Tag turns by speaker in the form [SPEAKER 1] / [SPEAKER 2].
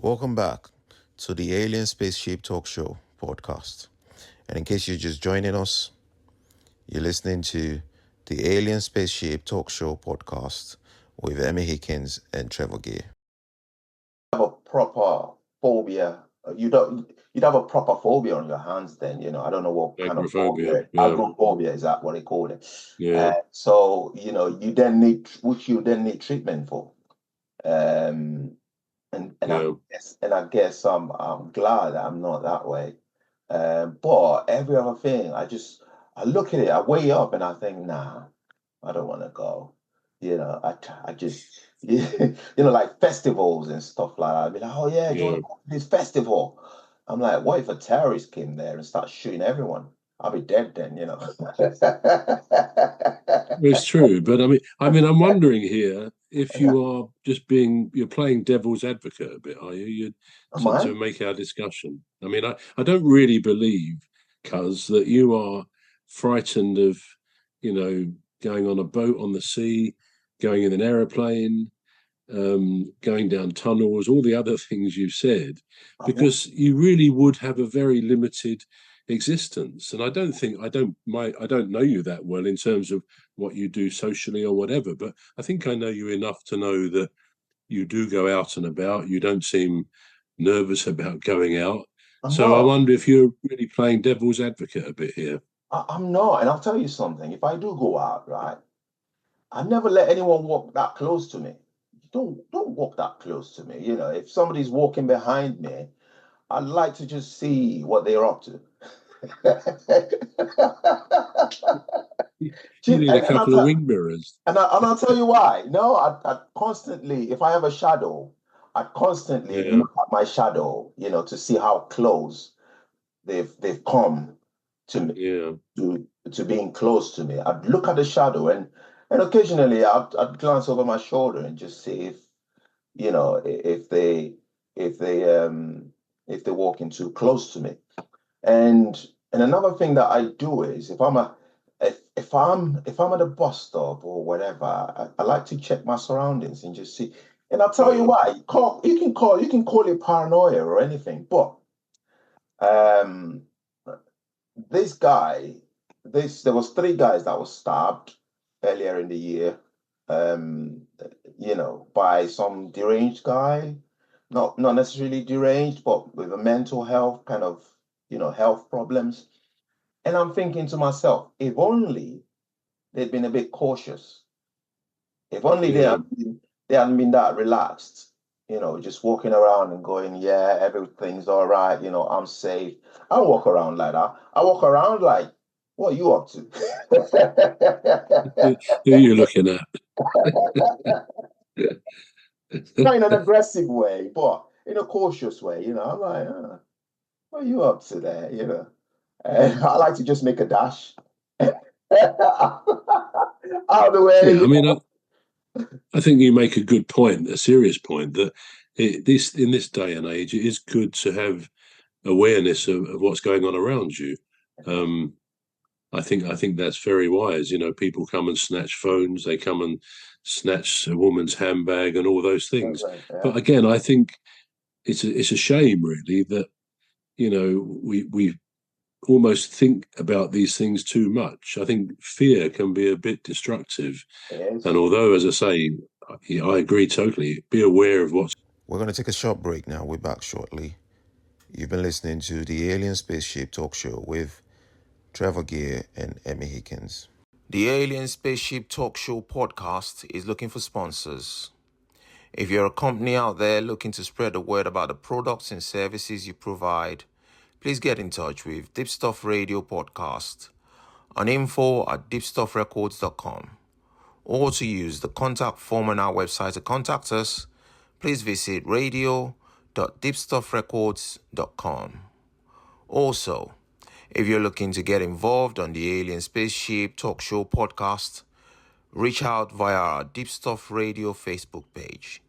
[SPEAKER 1] Welcome back to the Alien Spaceship Talk Show podcast. And in case you're just joining us, you're listening to the Alien Spaceship Talk Show podcast with Emmy Hikins and Trevor.
[SPEAKER 2] Have a proper phobia. You'd have a proper phobia on your hands then, I don't know what kind of phobia. Agoraphobia, is that what they call it?
[SPEAKER 3] Yeah.
[SPEAKER 2] So, you then need treatment for. And I guess I'm glad I'm not that way. But every other thing, I look at it, I weigh up and I think, nah, I don't want to go. I just, like festivals and stuff like that. I'd be like, oh yeah, do you want to go to this festival? I'm like, what if a terrorist came there and started shooting everyone? I'll be dead then,
[SPEAKER 3] It's true, but I'm wondering here if you're playing devil's advocate a bit, are you? To make our discussion. I don't really believe, Cuz, that you are frightened of, going on a boat on the sea, going in an aeroplane, going down tunnels, all the other things you said, because you really would have a very limited existence. And I don't know you that well in terms of what you do socially or whatever, but I think I know you enough to know that you do go out and about. You don't seem nervous about going out. So I wonder if you're really playing devil's advocate a bit here.
[SPEAKER 2] I'm not, and I'll tell you something. If I do go out, right, I never let anyone walk that close to me. Don't walk that close to me. If somebody's walking behind me, I'd like to just see what they're up to.
[SPEAKER 3] You need a couple of wing mirrors.
[SPEAKER 2] And I'll tell you why. No, I constantly, if I have a shadow, I constantly look at my shadow, to see how close they've come to me, to being close to me. I'd look at the shadow and occasionally I'd glance over my shoulder and just see if they're walking too close to me. And another thing that I do is if I'm at a bus stop or whatever, I like to check my surroundings and just see. And I'll tell you why. You can call it paranoia or anything, but there was 3 guys that were stabbed earlier in the year, by some deranged guy, not necessarily deranged, but with a mental health kind of, health problems. And I'm thinking to myself, if only they'd been a bit cautious, if only they hadn't been that relaxed, just walking around and going, yeah, everything's all right, I'm safe. I don't walk around like that. I walk around like, what are you up to?
[SPEAKER 3] Who are you looking at?
[SPEAKER 2] Not in an aggressive way, but in a cautious way, I'm like, what are you up to there, I like to just make a dash out of the way.
[SPEAKER 3] I think you make a good point, a serious point, that in this day and age, it is good to have awareness of what's going on around you. I think that's very wise. People come and snatch phones, they come and snatch a woman's handbag and all those things. But again, I think it's a shame, really, that we almost think about these things too much. I think fear can be a bit destructive. And although, as I say, I agree totally, be aware of what's...
[SPEAKER 1] We're going to take a short break now. We're back shortly. You've been listening to the Alien Spaceship Talk Show with Trevor Gear and Emmy Hikins. The Alien Spaceship Talk Show podcast is looking for sponsors. If you're a company out there looking to spread the word about the products and services you provide, please get in touch with Deep Stuff Radio Podcast on info@deepstuffrecords.com, or to use the contact form on our website to contact us, please visit radio.deepstuffrecords.com. Also, if you're looking to get involved on the Alien Spaceship Talk Show podcast, reach out via our Deep Stuff Radio Facebook page